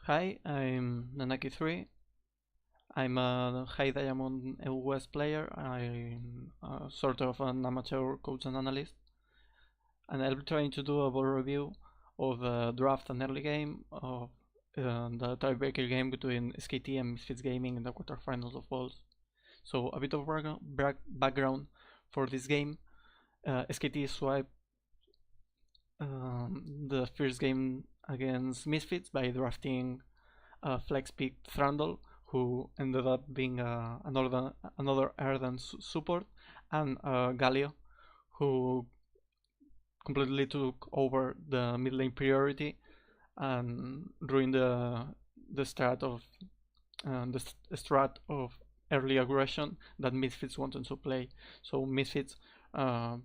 Hi, I'm Nanaki3. I'm a high diamond West player. I'm sort of an amateur coach and analyst, and I'll be trying to do a ball review of the draft and early game of the tiebreaker game between SKT and Misfits Gaming in the quarterfinals of balls. So a bit of background for this game. SKT swiped the first game against Misfits by drafting flex pick Thrandle, who ended up being another Erden support, and Galio, who completely took over the mid lane priority and ruined the start of the strat of early aggression that Misfits wanted to play. So Misfits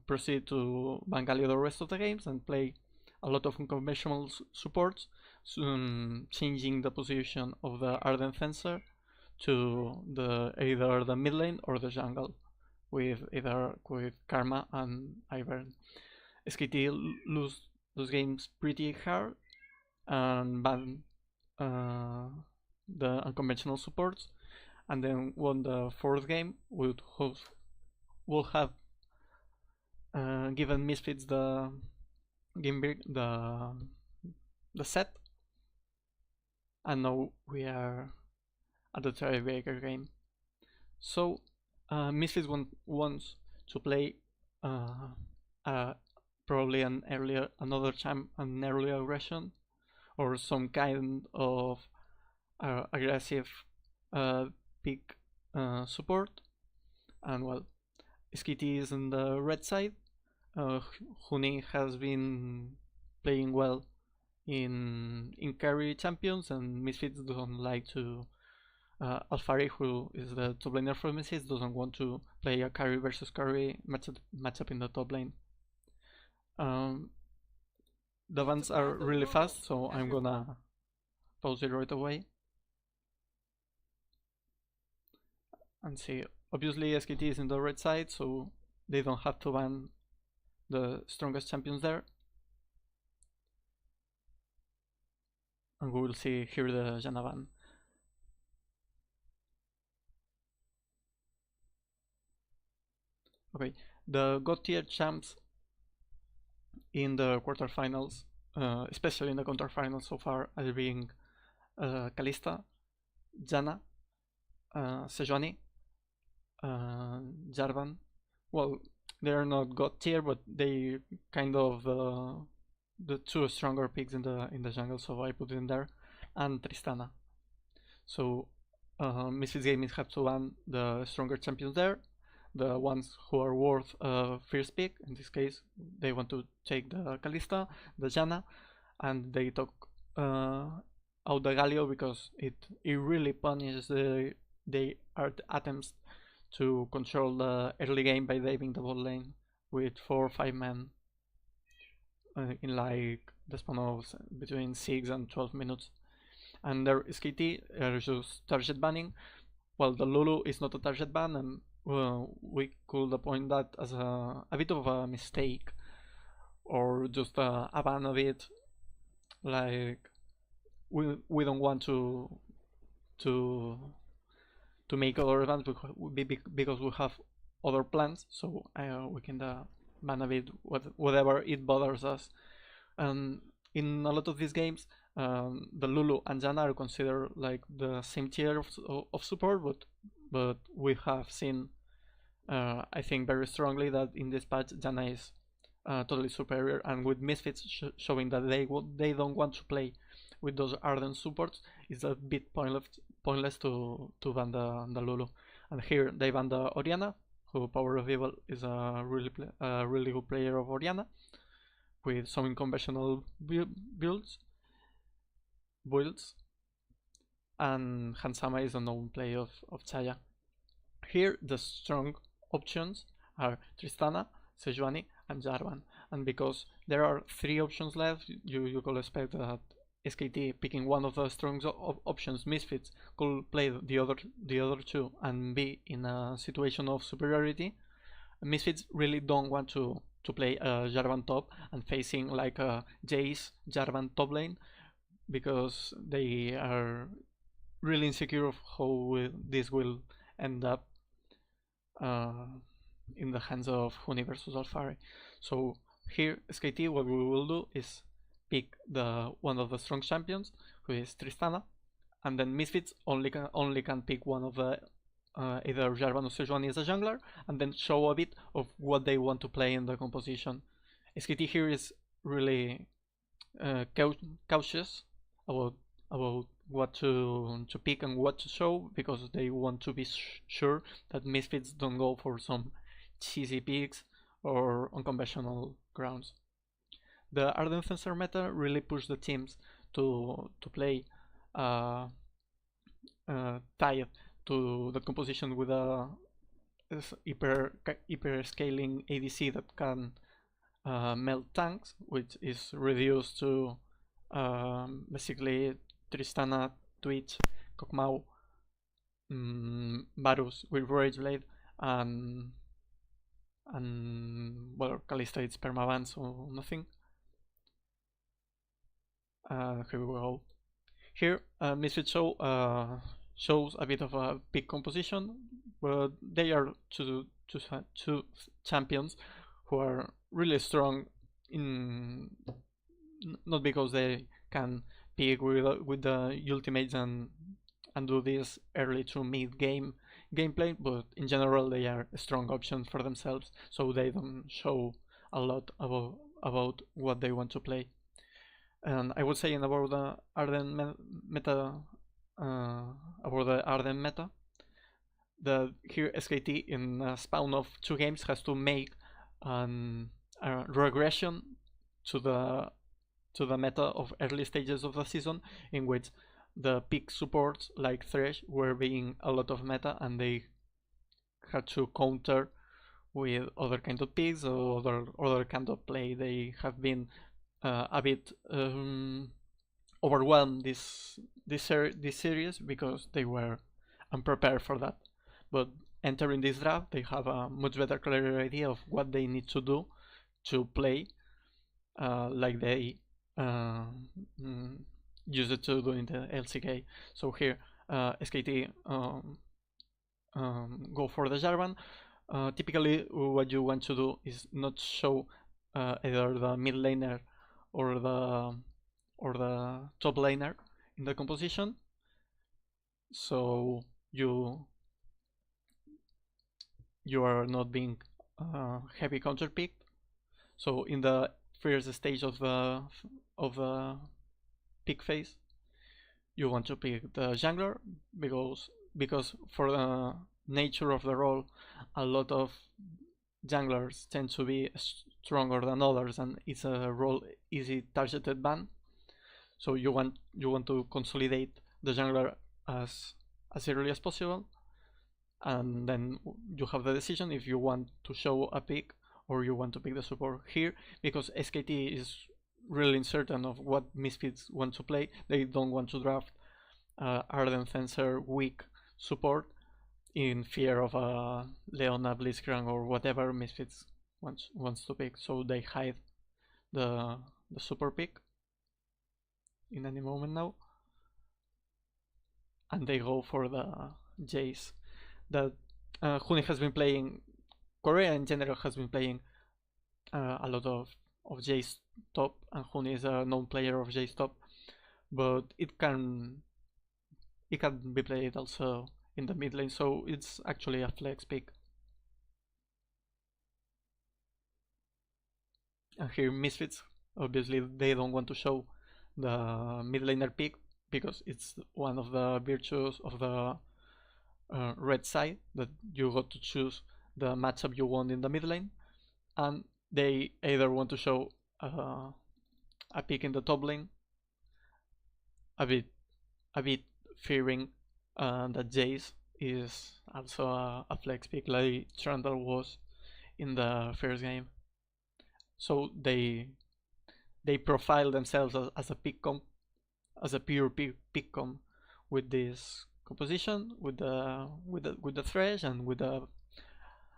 proceed to ban Galio the rest of the games and play a lot of unconventional supports, changing the position of the Arden Fencer to either the mid lane or the jungle, with Karma and Ivern. SKT lose those games pretty hard and ban the unconventional supports, and then won the fourth game. Would have given Misfits the the set, and now we are at the tiebreaker game. So Misfits wants to play probably an early aggression or some kind of aggressive pick support, and well, SKT is on the red side. Huni has been playing well in carry champions, and Misfits don't like to. Alfari, who is the top laner for Misfits, doesn't want to play a carry versus carry matchup in the top lane. The bans are really fast, so I'm gonna pause it right away and see. Obviously, SKT is in the red side, so they don't have to ban the strongest champions there. And we will see here the Janna ban. Okay, the God tier champs in the quarterfinals, especially in the quarterfinals so far, are being Kalista, Janna, Sejuani, Jarvan. Well, they're not God tier, but they kind of the two stronger picks in the jungle, so I put them there, and Tristana. So Misfits Gaming have to ban the stronger champions there, the ones who are worth first pick. In this case, they want to take the Kalista, the Janna, and they took out the Galio because it really punishes the attempts to control the early game by diving the bot lane with 4 or 5 men in like the span of between 6 and 12 minutes. And their SKT are just target banning. Well, the Lulu is not a target ban, and we could point that as a bit of a mistake, or just a ban of it. Like we don't want to make other bans because we have other plans, so we can ban a bit whatever it bothers us. In a lot of these games, the Lulu and Janna are considered like the same tier of support, but we have seen, I think very strongly, that in this patch Janna is totally superior, and with Misfits showing that they don't want to play with those ardent supports, it's a bit pointless to ban the Lulu. And here they ban the Orianna, who Power of Evil is a really good player of Orianna, with some unconventional builds, and Hansama is a known play of Chaya. Here the strong options are Tristana, Sejuani, and Jarvan, and because there are 3 options left, you could expect that SKT picking one of the strong options, Misfits, could play the other 2 and be in a situation of superiority. Misfits really don't want to play Jarvan top and facing like a Jace Jarvan top lane because they are really insecure of how this will end up uh, in the hands of Huni versus Alfari. So here, SKT, what we will do is pick the one of the strong champions, who is Tristana, and then Misfits only can pick one of the either Jarvan or Sejuani as a jungler, and then show a bit of what they want to play in the composition. SKT here is really cautious about what to pick and what to show, because they want to be sure that Misfits don't go for some cheesy picks or unconventional grounds. The Arden Fencer meta really pushed the teams to play uh, tied to the composition with a hyper scaling ADC that can melt tanks, which is reduced to basically Tristana, Twitch, Kokmau, Varus with Rage Blade, and well, Kalista it's permaban, so nothing. Here we go. Here, Misfit shows a bit of a big composition, but they are two champions who are really strong in not because they can pick with the ultimates and do this early to mid game gameplay, but in general they are a strong option for themselves, so they don't show a lot about what they want to play. And I was saying about the Arden meta, about the Arden meta, that here SKT in a span of 2 games has to make a regression to the meta of early stages of the season, in which the pick supports like Thresh were being a lot of meta, and they had to counter with other kind of picks or other kind of play. They have been a bit overwhelmed this series because they were unprepared for that. But entering this draft, they have a much better clear idea of what they need to do to play like they used it to do in the LCK. So here, SKT go for the Jarvan. Typically, what you want to do is not show either the mid laner or the top laner in the composition, so you are not being heavy counter picked. So in the first stage of the pick phase, you want to pick the jungler, because for the nature of the role, a lot of junglers tend to be stronger than others, and it's a role easy targeted ban. So you want to consolidate the jungler as early as possible, and then you have the decision if you want to show a pick or you want to pick the support here, because SKT is really uncertain of what Misfits want to play. They don't want to draft Arden Fencer weak support in fear of a Leona Blitzcrank or whatever Misfits wants to pick, so they hide the super pick in any moment now, and they go for the Jace that Huni has been playing. Korea in general has been playing a lot of Jace top, and Huni is a known player of Jace top, but it can be played also in the mid lane, so it's actually a flex pick. And here Misfits, obviously they don't want to show the mid laner pick because it's one of the virtues of the red side, that you got to choose the matchup you want in the mid lane, and they either want to show a pick in the top lane, a bit fearing that Jace is also a flex pick like Trundle was in the first game. So they profile themselves as a pick-com, as a pure pick-com with this composition, with the Thresh, and with a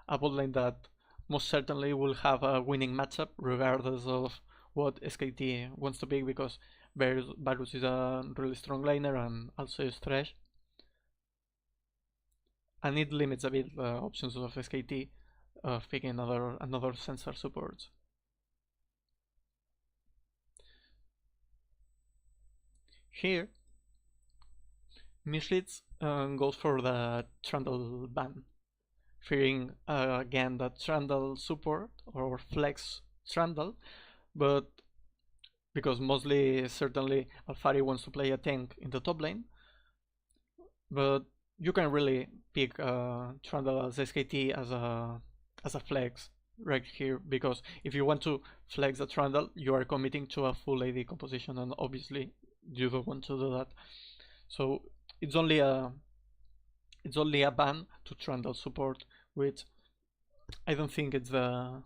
bot lane that most certainly will have a winning matchup regardless of what SKT wants to pick, because Varus is a really strong laner and also is Thresh, and it limits a bit the options of SKT picking another sensor support. Here, Misfits goes for the Trundle ban, fearing again that Trundle support or flex Trundle, but because mostly certainly Alfari wants to play a tank in the top lane, but you can really pick Trundle as SKT as a flex right here, because if you want to flex the Trundle, you are committing to a full AD composition, and obviously you don't want to do that. So it's only a ban to Trundle support, which I don't think it's the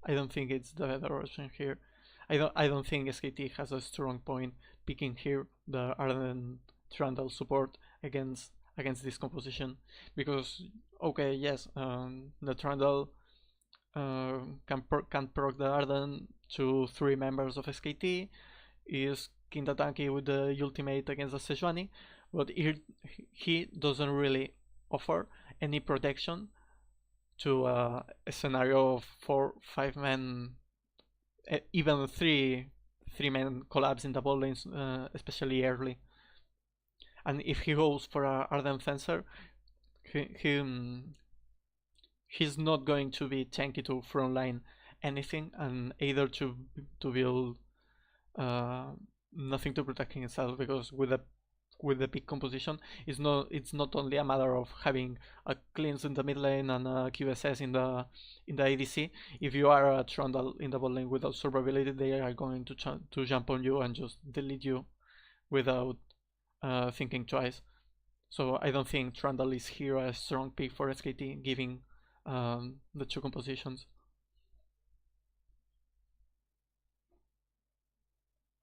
better option here. I don't think SKT has a strong point picking here the Arden Trundle support against this composition, because okay, yes, the Trundle can proc the Arden to 3 members of SKT, is kinda tanky with the ultimate against the Sejuani, but he doesn't really offer any protection to a scenario of 4-5 men, even 3 men collapse in the bot lanes, especially early. And if he goes for a Ardent Fencer, he's not going to be tanky to frontline anything, and either to build nothing to protect himself, because with the peak composition, it's not only a matter of having a cleanse in the mid lane and a QSS in the ADC. If you are a Trundle in the bot lane without survivability, they are going to jump on you and just delete you without thinking twice. So I don't think Trundle is here a strong pick for SKT, giving the 2 compositions.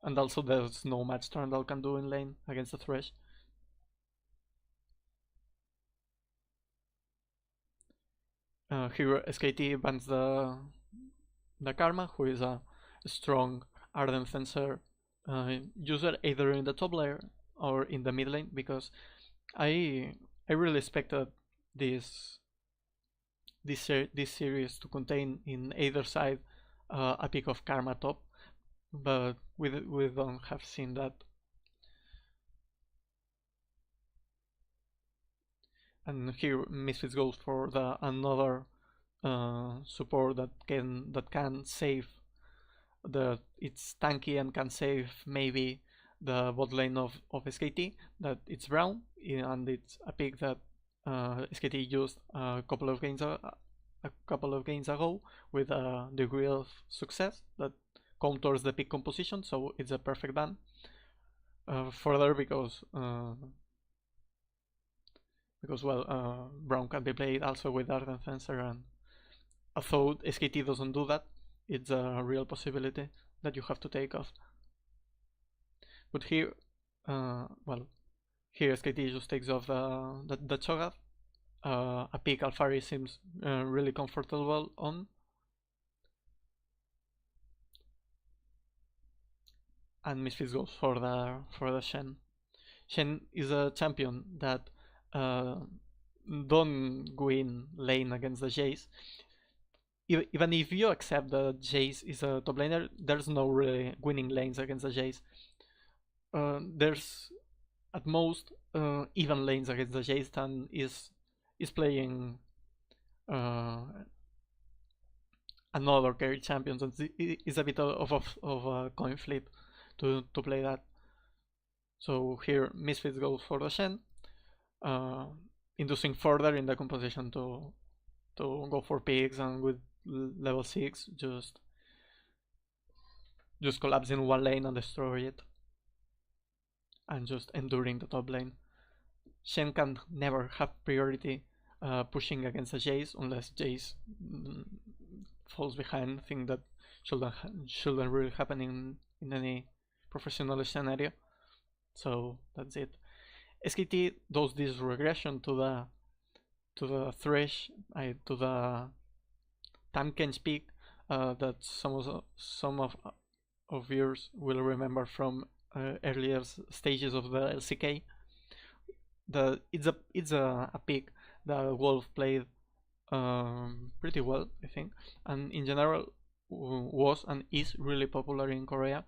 And also there's no much Trundle can do in lane against the Thresh. Here SKT bans the Karma, who is a strong Ardent Fencer user either in the top layer or in the mid lane, because I really expected this series to contain in either side a pick of Karma top, but we don't have seen that. And here Misfits goes for another support that can save it's tanky and can save maybe the bot lane of SKT, that it's Brown, and it's a pick that SKT used a couple of games ago with a degree of success that counters the pick composition, so it's a perfect ban. Further, because well, Brown can be played also with Ardent Fencer, and although SKT doesn't do that, it's a real possibility that you have to take off. But here, well, here SKT just takes off the Cho'Gath. A pick Alfari seems really comfortable on. And Misfits goes for the Shen. Shen is a champion that don't win lane against the Jace. Even if you accept that Jace is a top laner, there's no really winning lanes against the Jace. There's at most even lanes against the Jace, and is playing another carry champion, so it's a bit of a coin flip to play that. So here Misfits goes for the Shen, inducing further in the composition to go for pigs, and with level 6 just collapse in one lane and destroy it, and just enduring the top lane. Shen can never have priority pushing against a Jace unless Jace falls behind, thing that shouldn't really happen in any professional scenario. So that's it. SKT does this regression to the Thresh, to the Tankens peak that some of viewers will remember from earlier stages of the LCK. It's a pick that Wolf played pretty well, I think, and in general was and is really popular in Korea,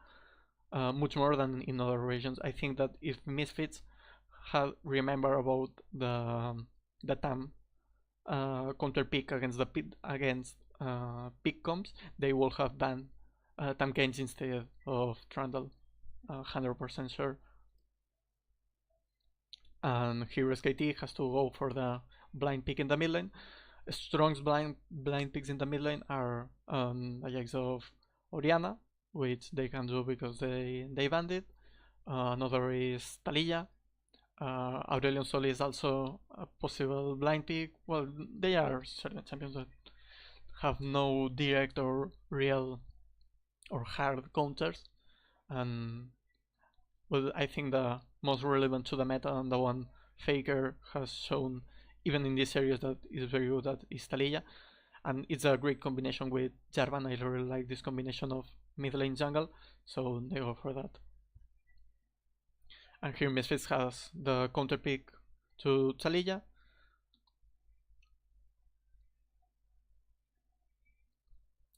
much more than in other regions. I think that if Misfits had remember about the TAM counter pick against the pick comps, they would have banned TAM Gains instead of Trundle, 100% sure. And here SKT has to go for the blind pick in the mid lane. Strong's blind picks in the mid lane are the likes of Oriana, which they can do because they banned it. Another is Taliyah. Aurelion Sol is also a possible blind pick. Well, they are certain champions that have no direct or real or hard counters, and well, I think the most relevant to the meta and the one Faker has shown even in this series that is very good at is Taliyah, and it's a great combination with Jarvan. I really like this combination of mid lane jungle, so they go for that. And here Misfits has the counter pick to Taliyah.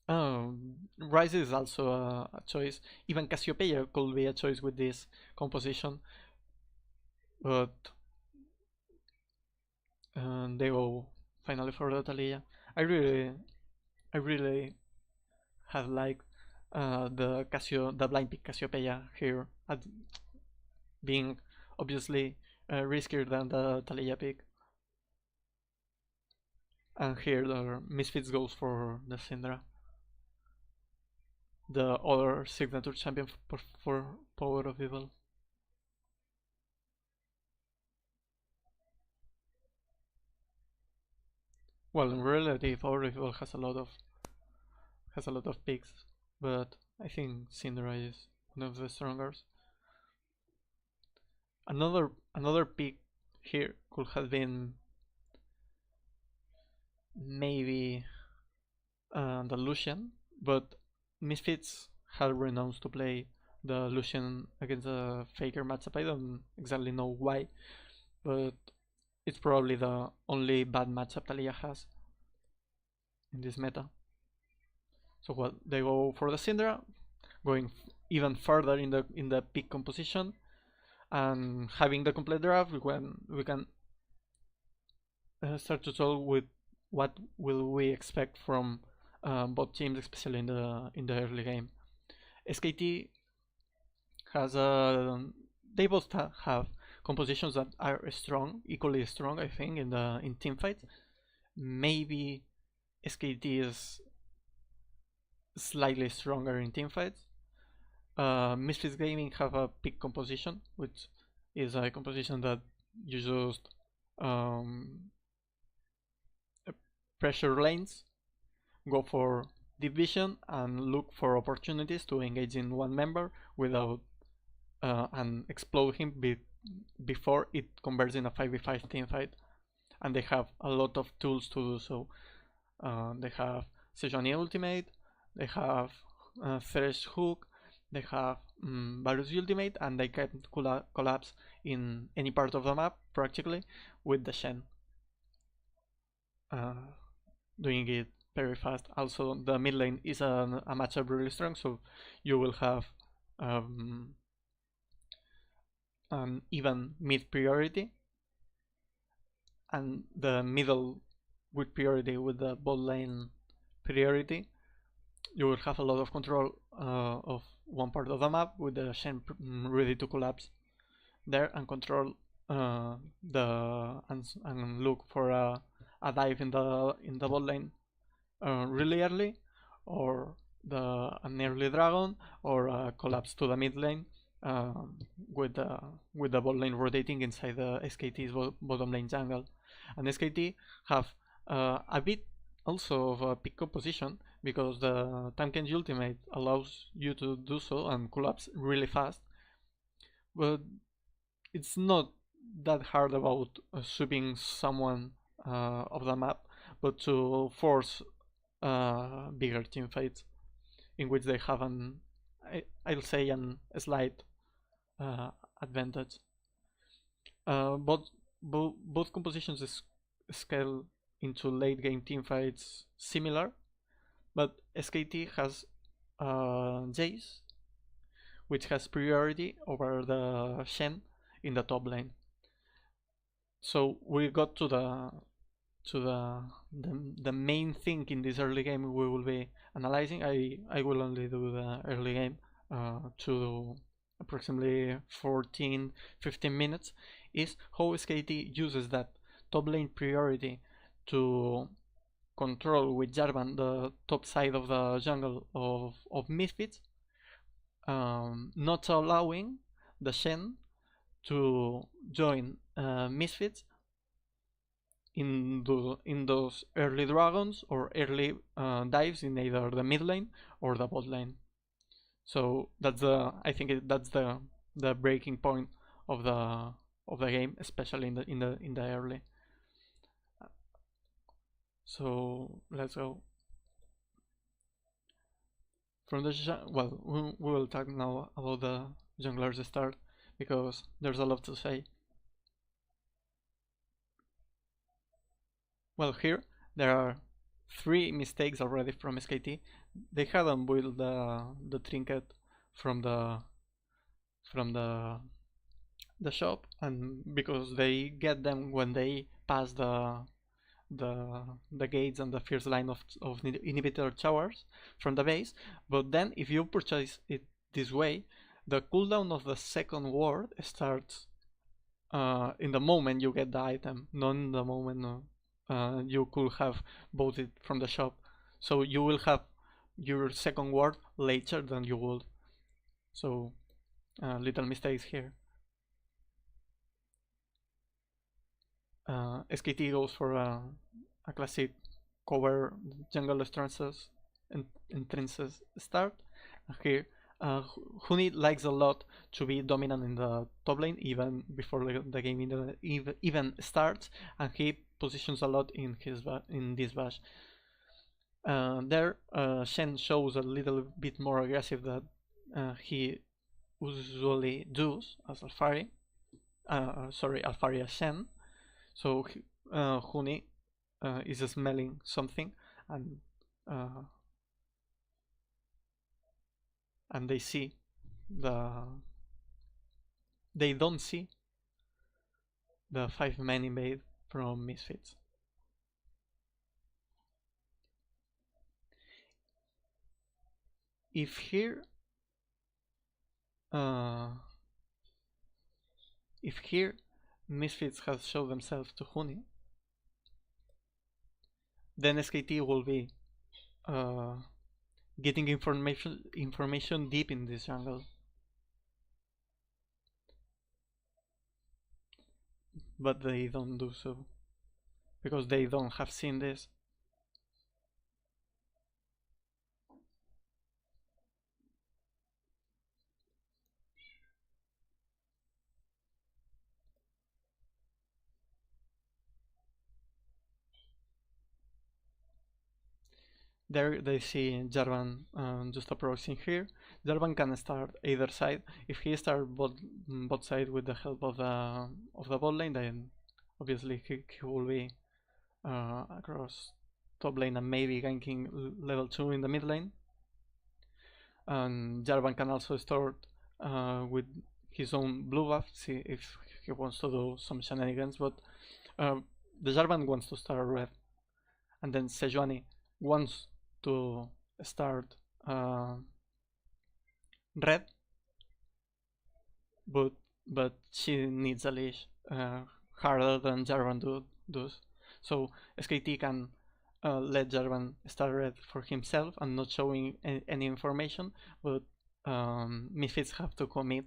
Ryze is also a choice. Even Cassiopeia could be a choice with this composition, but they go finally for the Taliyah. I really have liked the blind pick Cassiopeia here, at being obviously riskier than the Taliyah pick. And here the Misfits goes for the Syndra, the other signature champion for Power of Evil. Well, in reality, Power of Evil has a lot of picks, but I think Syndra is one of the strongest. Another pick here could have been maybe the Lucian, but Misfits had renounced to play the Lucian against the Faker matchup. I don't exactly know why, but it's probably the only bad matchup Taliyah has in this meta. So what they go for the Syndra, going even further in the pick composition, and having the complete draft, we can start to talk with what will we expect from both teams, especially in the early game. SKT has they both have compositions that are strong, equally strong, I think, in team fights. Maybe SKT is slightly stronger in team fights. Misfits Gaming have a pick composition, which is a composition that you just pressure lanes, go for division, and look for opportunities to engage in one member without and explode him before it converts in a 5v5 team fight. And they have a lot of tools to do so. They have Sejuani Ultimate, they have Thresh Hook, they have Varus Ultimate, and they can collapse in any part of the map practically with the Shen. Doing it very fast. Also, the mid lane is a matchup really strong, so you will have an even mid priority, and the middle with priority with the bot lane priority. You will have a lot of control of one part of the map with the Shen ready to collapse there and control and look for a dive in the bot lane really early, or an early dragon, or a collapse to the mid lane with the bot lane rotating inside the SKT's bottom lane jungle. And SKT have a bit also of a pick composition, because the Tankens ultimate allows you to do so and collapse really fast, but it's not that hard about sweeping someone of the map, but to force bigger team fights in which they have I'll say a slight advantage. Both compositions scale into late game teamfights similar, but SKT has Jace, which has priority over the Shen in the top lane. So we got to the main thing in this early game we will be analyzing. I will only do the early game to approximately 14-15 minutes, is how SKT uses that top lane priority to control with Jarvan the top side of the jungle of Misfits, not allowing the Shen to join Misfits in those early dragons or early dives in either the mid lane or the bot lane. So that's I think that's the breaking point of the game, especially in the early. So let's go from the well. We will talk now about the jungler's start because there's a lot to say. Well, here there are 3 mistakes already from SKT. They hadn't built the trinket from the shop, and because they get them when they pass the gates and the first line of inhibitor towers from the base. But then if you purchase it this way, the cooldown of the second ward starts in the moment you get the item, not in the moment you could have bought it from the shop. So you will have your second ward later than you would. So little mistakes here. SKT goes for a classic cover jungle entrances start. Here Huni likes a lot to be dominant in the top lane even before the game even starts, and he positions a lot in this bash. There Shen shows a little bit more aggressive than he usually does as Alphari. Alphari as Shen. So Huni is smelling something, and they see they don't see the 5-man invade from Misfits. If here Misfits has shown themselves to Huni, then SKT will be getting information deep in this jungle. But they don't do so because they don't have seen this. There they see Jarvan just approaching here. Jarvan can start either side. If he starts bot side with the help of the bot lane, then obviously he will be across top lane and maybe ganking level 2 in the mid lane. And Jarvan can also start with his own blue buff, see if he wants to do some shenanigans, but the Jarvan wants to start red, and then Sejuani wants to start red, but she needs a leash harder than Jarvan does. So SKT can let Jarvan start red for himself and not showing any information, but Misfits have to commit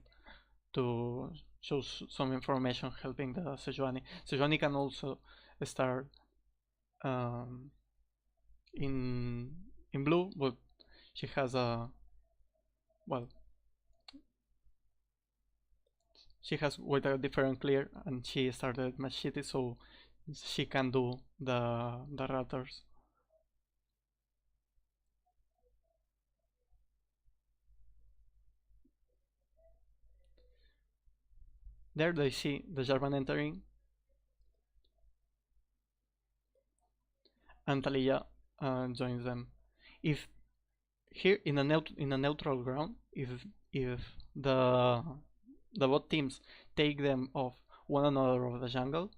to show some information helping the Sejuani. Sejuani can also start in blue, but she has she has quite a different clear, and she started much shitty, so she can do the routers. There they see the Jarvan entering, and Taliyah joins them. If here in a neutral ground, if the bot teams take them off one another of the jungle,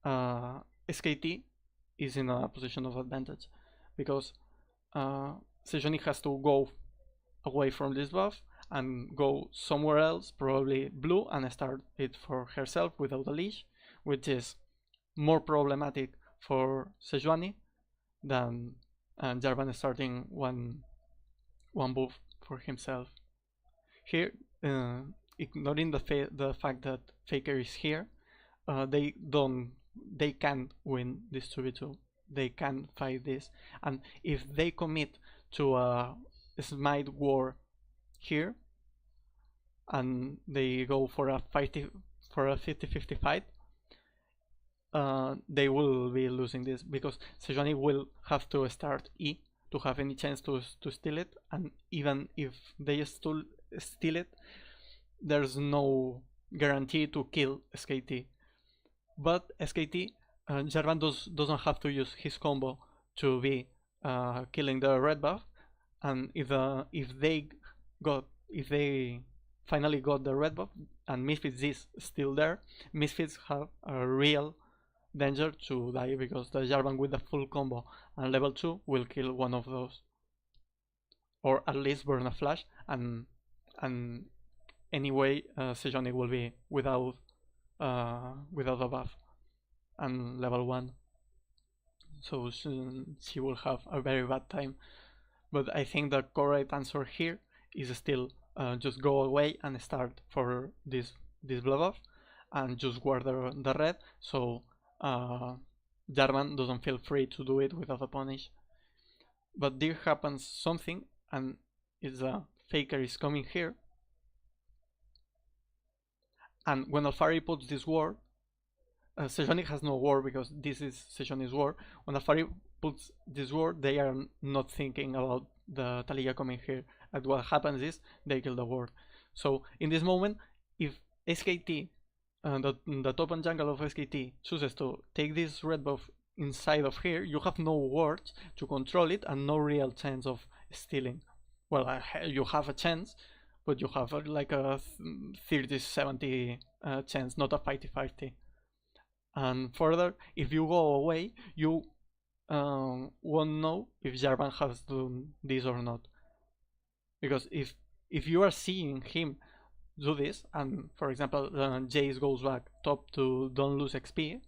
SKT is in a position of advantage because Sejuani has to go away from this buff and go somewhere else, probably blue, and start it for herself without a leash, which is more problematic for Sejuani than Jarvan starting one buff for himself. Here, ignoring the fact that Faker is here, they can't win this 2v2. They can fight this, and if they commit to a smite war here and they go for a 50-50 fight, they will be losing this because Sejuani will have to start E to have any chance to steal it, and even if they still steal it, there's no guarantee to kill SKT. But SKT, Jarvan doesn't have to use his combo to be killing the red buff, and if they finally got the red buff and Misfits is still there, Misfits have a real danger to die because the Jarvan with the full combo and level 2 will kill one of those, or at least burn a flash, and anyway Sejuani will be without a buff and level 1, so she will have a very bad time. But I think the correct answer here is still just go away and start for this blue buff and just guard the red, so Jarvan doesn't feel free to do it without a punish. But there happens something, and it's Faker is coming here, and when Alphari puts this ward, Sejuani has no ward because this is Sejuani's ward. When Alphari puts this ward, they are not thinking about the Taliyah coming here, and what happens is they kill the ward. So in this moment, if SKT, the top and jungle of SKT chooses to take this red buff inside of here, you have no wards to control it and no real chance of stealing. Well, you have a chance, but you have like a 30-70 chance, not a 50-50. And further, if you go away, you won't know if Jarvan has done this or not, because if you are seeing him do this, and for example Jace goes back top to don't lose XP,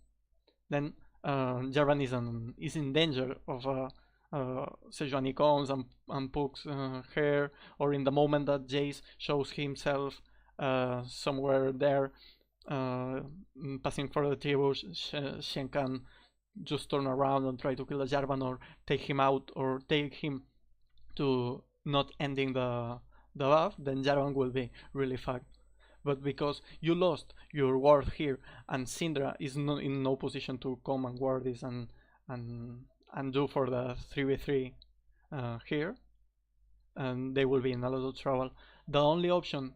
then Jarvan is in danger of Sejuani comes and pokes her, or in the moment that Jace shows himself somewhere there passing for the tribus, Shen can just turn around and try to kill the Jarvan, or take him out, or take him to not ending the buff, then Jarvan will be really fucked. But because you lost your ward here and Syndra is in no position to come and ward this and do for the 3v3 here, and they will be in a lot of trouble. The only option,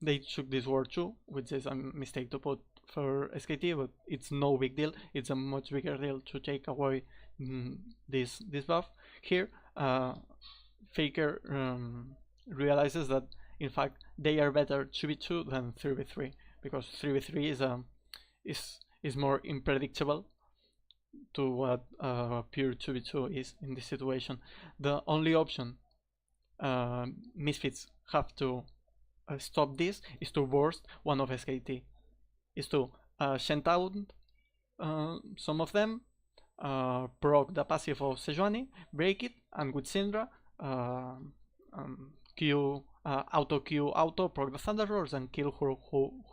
they took this ward too, which is a mistake to put for SKT, but it's no big deal. It's a much bigger deal to take away this buff. Here Faker realizes that in fact they are better 2v2 than 3v3, because 3v3 is more unpredictable to what pure 2v2 is in this situation. The only option Misfits have to stop this is to burst one of SKT, is to send out some of them, proc the passive of Sejuani, break it, and with Syndra auto proc the Thunder Roars and kill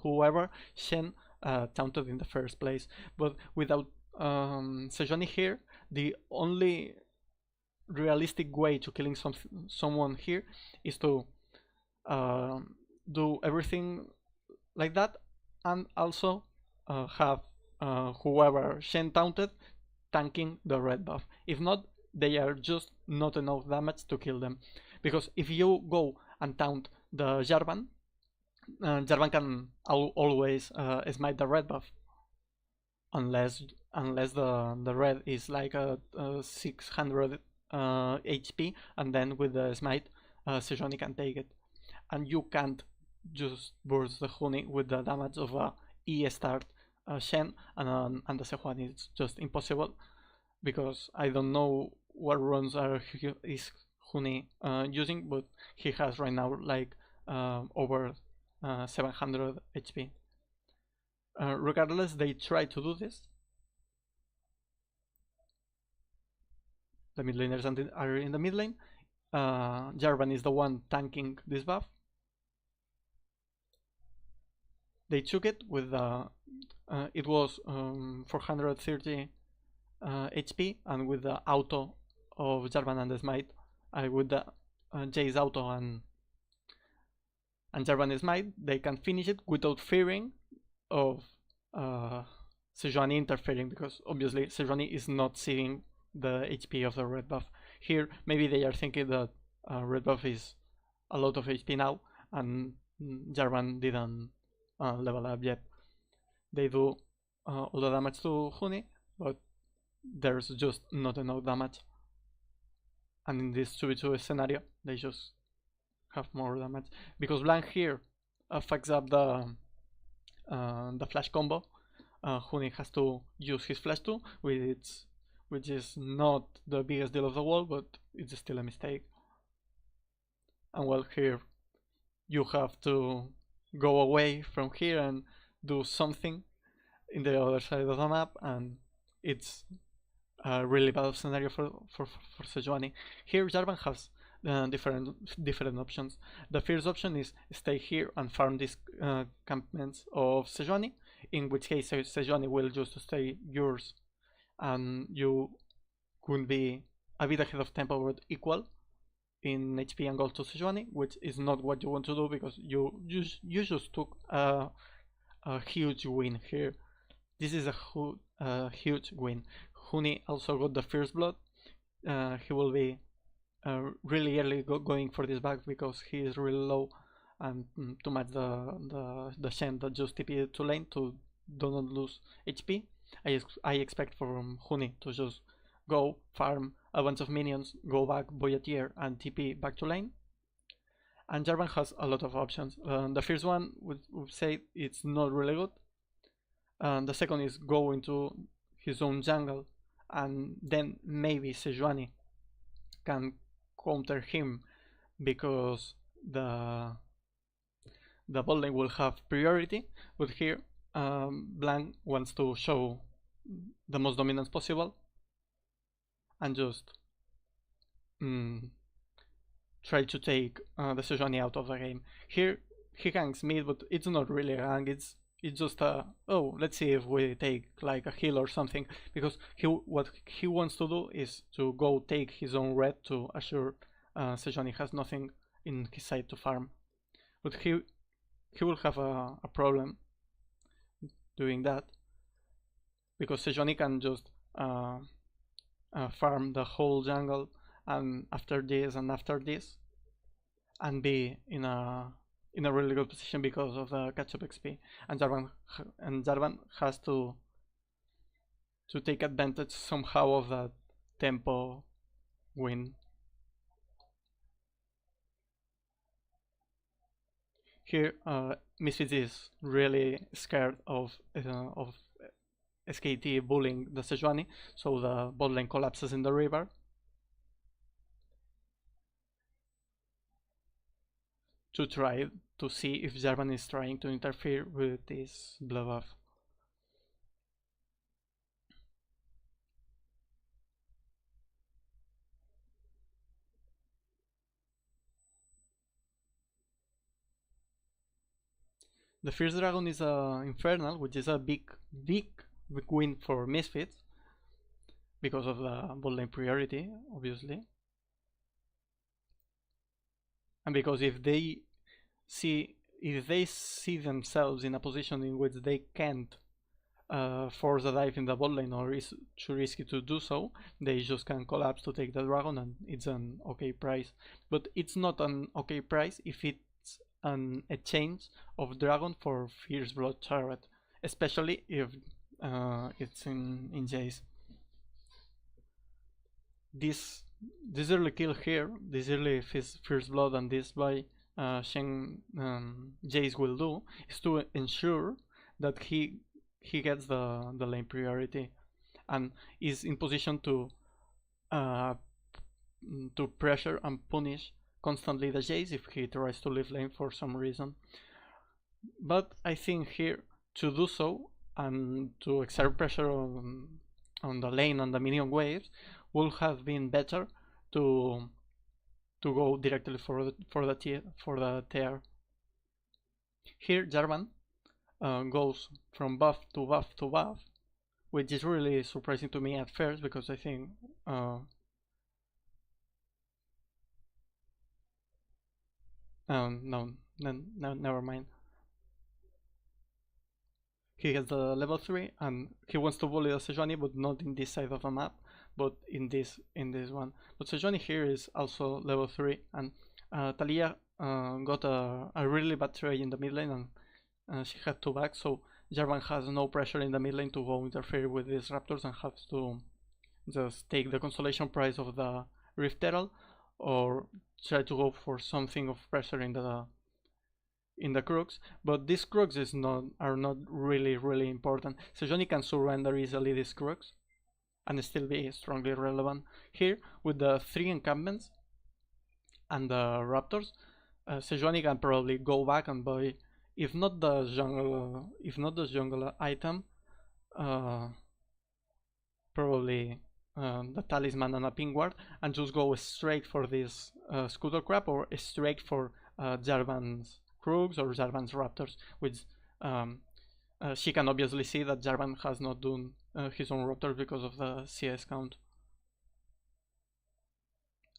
whoever Shen taunted in the first place. But without Sejuani here, the only realistic way to killing someone here is to do everything like that, and also have whoever Shen taunted tanking the red buff. If not, they are just not enough damage to kill them, because if you go and taunt the Jarvan, Jarvan can always smite the red buff, unless the red is like a 600 HP, and then with the smite, Sejuani can take it, and you can't just burst the Honey with the damage of a E start Shen, and the Sejuani is just impossible, because I don't know what runs is Honey using, but he has right now like over 700 HP. Regardless, they try to do this. The mid laners are in the mid lane. Jarvan is the one tanking this buff. They took it with it was 430 HP, and with the auto of Jarvan and the smite, with the Jay's auto and Jarvan smite, they can finish it without fearing of Sejuani interfering, because obviously Sejuani is not seeing the HP of the red buff. Here maybe they are thinking that red buff is a lot of HP now, and Jarvan didn't level up yet. They do all the damage to Honey, but there's just not enough damage, and in this 2v2 scenario they just have more damage, because Blank here fucks up the flash combo. Honey has to use his flash too, which is not the biggest deal of the world, but it's still a mistake. And well, here you have to go away from here and do something in the other side of the map, and it's a really bad scenario for Sejuani. Here Jarvan has different options. The first option is stay here and farm these campments of Sejuani, in which case Sejuani will just stay yours, and you could be a bit ahead of tempo but equal in HP and gold to Sejuani, which is not what you want to do, because you just took a huge win here. This is a huge win. Honey also got the first blood. He will be really early going for this back, because he is really low, and to match the Shen that just TP to lane to do not lose HP. I expect from Honey to just go farm a bunch of minions, go back Boyatier and TP back to lane. And Jarvan has a lot of options. The first one would say it's not really good. The second is go into his own jungle, and then maybe Sejuani can counter him, because the bot lane will have priority. But here Blank wants to show the most dominance possible and just try to take the Sejuani out of the game. Here he ganks mid, but it's not really a gank, it's just oh, let's see if we take like a heal or something, because what he wants to do is to go take his own red to assure Sejuani has nothing in his side to farm. But he will have a problem doing that, because Sejuani can just farm the whole jungle, and after this and after this, and be in a really good position because of the catch-up XP. And Jarvan has to take advantage somehow of that tempo win. Here Misfits is really scared of SKT bullying the Sejuani, so the bot lane collapses in the river. To try to see if Jarvan is trying to interfere with this blood buff. The first dragon is Infernal, which is a big win for Misfits, because of the bot lane priority, obviously. And because if they see themselves in a position in which they can't force a dive in the bot lane or is too risky to do so, they just can collapse to take the dragon, and it's an okay price. But it's not an okay price if it's an exchange of dragon for Fierce Blood Turret, especially if it's in Jace. This early kill here, this early Fierce Blood, and this by Jace will do is to ensure that he gets the lane priority and is in position to pressure and punish constantly the Jace if he tries to leave lane for some reason. But I think here to do so and to exert pressure on the lane and the minion waves would have been better to go directly for the tier. Here Jarvan goes from buff to buff to buff, which is really surprising to me at first, because I think no, never mind. He has the level 3 and he wants to bully the Sejuani, but not in this side of the map, but in this one. But Sejuani here is also level 3, and Talia got a really bad trade in the mid lane, and she had to back, so Jarvan has no pressure in the mid lane to go interfere with these Raptors and has to just take the consolation prize of the Rift Herald or try to go for something of pressure in the crooks. But these crooks are not really important. Sejuani can surrender easily these crooks and still be strongly relevant. Here with the 3 encampments and the Raptors, Sejuani can probably go back and buy, if not the jungle item, probably the talisman and a ping ward, and just go straight for this scooter crab or straight for Jarvan's crooks or Jarvan's Raptors, which she can obviously see that Jarvan has not done his own Raptors because of the CS count,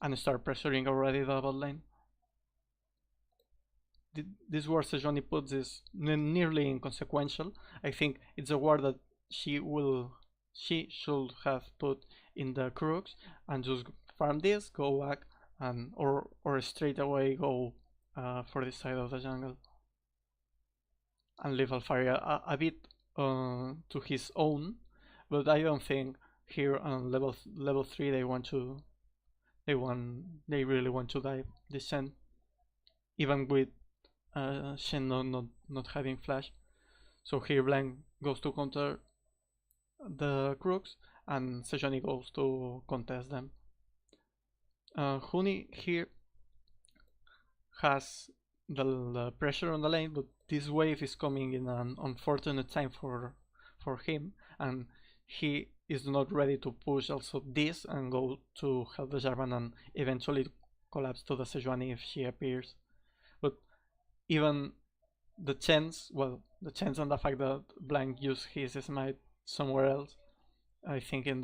and start pressuring already the bot lane. This ward Sejuani puts is nearly inconsequential. I think it's a ward that she should have put in the crooks and just farm this, go back, and or straight away go for this side of the jungle and leave Alfaria a bit to his own. But I don't think here on level 3 they really want to dive this Shen, even with Shen not having flash. So here Blank goes to counter the crooks and Sejuani goes to contest them. Huni here has the pressure on the lane, but this wave is coming in an unfortunate time for him, and he is not ready to push also this and go to help the Jarvan and eventually collapse to the Sejuani if she appears. But even the chance and the fact that Blank used his smite somewhere else, I think in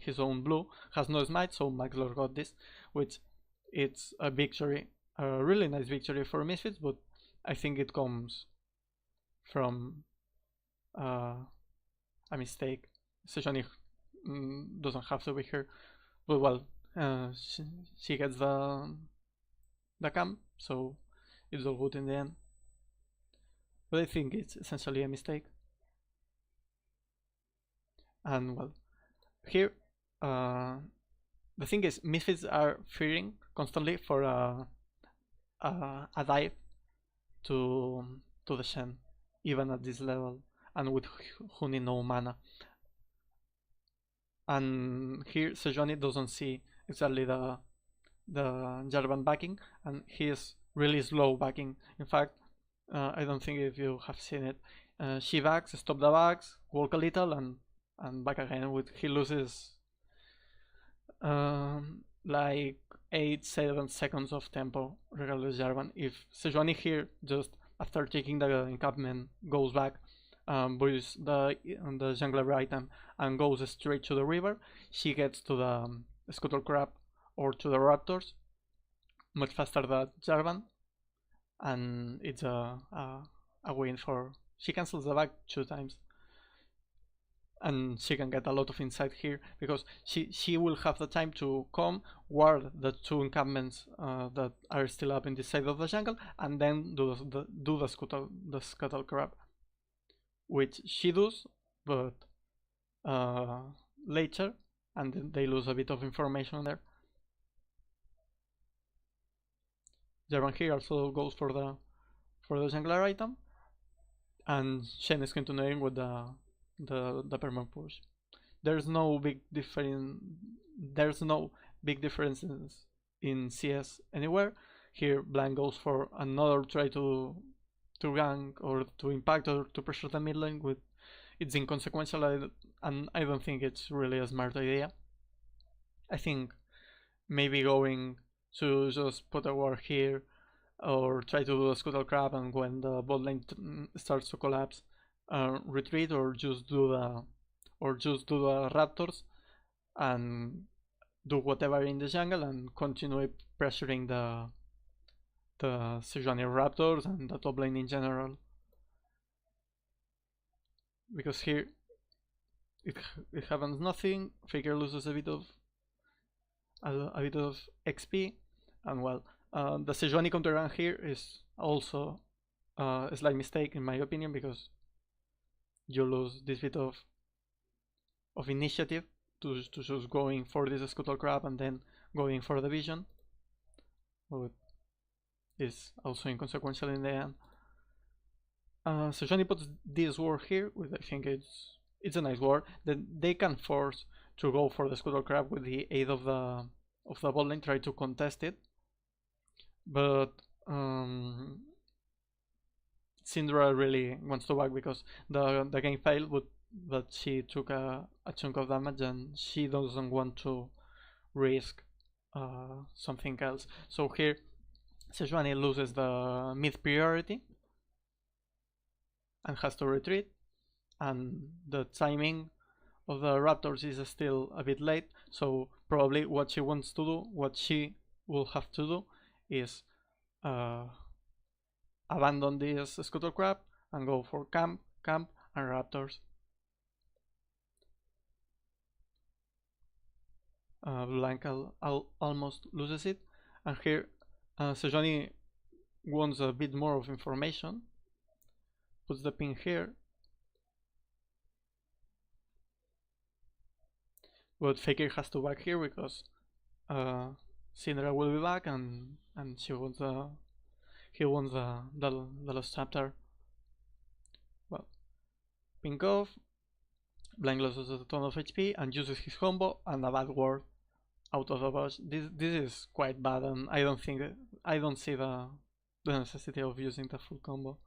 his own blue, has no smite, so Maxlor got this, which it's a victory, a really nice victory for Misfits, but I think it comes from a mistake. Sejuani doesn't have to be here, but well, she gets the camp, so it's all good in the end. But I think it's essentially a mistake. And well, here the thing is, Misfits are fearing constantly for a dive to the Shen, even at this level, and with Huni no mana. And here Sejuani doesn't see exactly the Jarvan backing, and he is really slow backing. In fact, I don't think if you have seen it, she backs, stop the backs, walk a little, and back again. He loses like 8-7 seconds of tempo regardless Jarvan. If Sejuani here just after taking the encampment goes back, buys the jungler item and goes straight to the river, she gets to the Scuttle Crab or to the Raptors much faster than Jarvan, and it's a win for she cancels the back 2 times, and she can get a lot of insight here because she will have the time to come, ward the 2 encampments that are still up in this side of the jungle, and then do the scuttle crab, which she does, but later, and then they lose a bit of information there. Jarvan here also goes for the jungler item, and Shen is continuing with the perma push. There's no big differences in CS anywhere. Here Blank goes for another try to gank or to impact or to pressure the mid lane. With it's inconsequential, and I don't think it's really a smart idea. I think maybe going to just put a ward here or try to do a scuttle crab, and when the bot lane starts to collapse, retreat, or just do the raptors and do whatever in the jungle and continue pressuring the Sejuani raptors and the top lane in general, because here it happens nothing. Faker loses a bit of XP, and well, the Sejuani counter run here is also a slight mistake in my opinion, because you lose this bit of initiative to just going for this scuttle crab and then going for the vision, but is also inconsequential in the end. Sejuani puts this ward here, which I think it's a nice ward. Then they can force to go for the scuttle crab with the aid of the bot lane, try to contest it, but Syndra really wants to back because the game failed, but she took a chunk of damage and she doesn't want to risk something else. So here Sejuani loses the mid priority and has to retreat, and the timing of the raptors is still a bit late, so probably what she will have to do is abandon this scuttle crab and go for camp and raptors. Blank almost loses it, and here Sejuani wants a bit more of information, puts the ping here, but Faker has to back here because Syndra will be back, and he wants the last chapter. Well, ping off, Blank loses a ton of HP and uses his combo and a bad ward out of the bush. This is quite bad, and I don't see the necessity of using the full combo,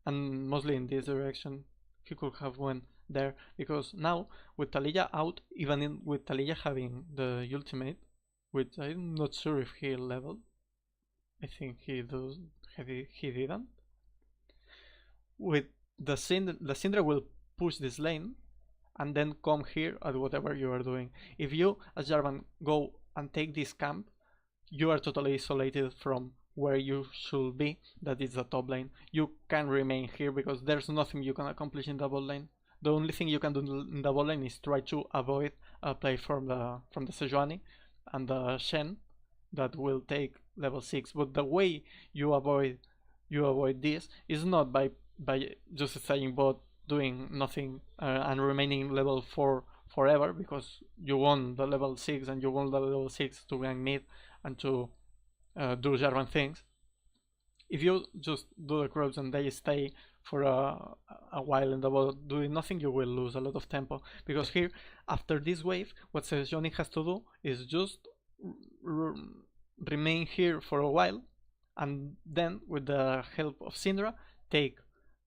and mostly in this direction he could have went there, because now with Taliyah out, even with Taliyah having the ultimate, which I'm not sure if he leveled, I think he didn't. With the Syndra will push this lane and then come here at whatever you are doing. If you as Jarvan go and take this camp, you are totally isolated from where you should be, that is the top lane. You can remain here because there's nothing you can accomplish in the bot lane. The only thing you can do in the bot lane is try to avoid a play from the Sejuani and the Shen that will take level 6. But the way you avoid this is not by just staying bot, doing nothing, and remaining level 4 forever, because you want the level 6 and you want the level 6 to gank mid and to do Jarvan things. If you just do the crops and they stay for a while in the bot doing nothing, you will lose a lot of tempo, because here after this wave what Sejuani has to do is just remain here for a while, and then with the help of Syndra take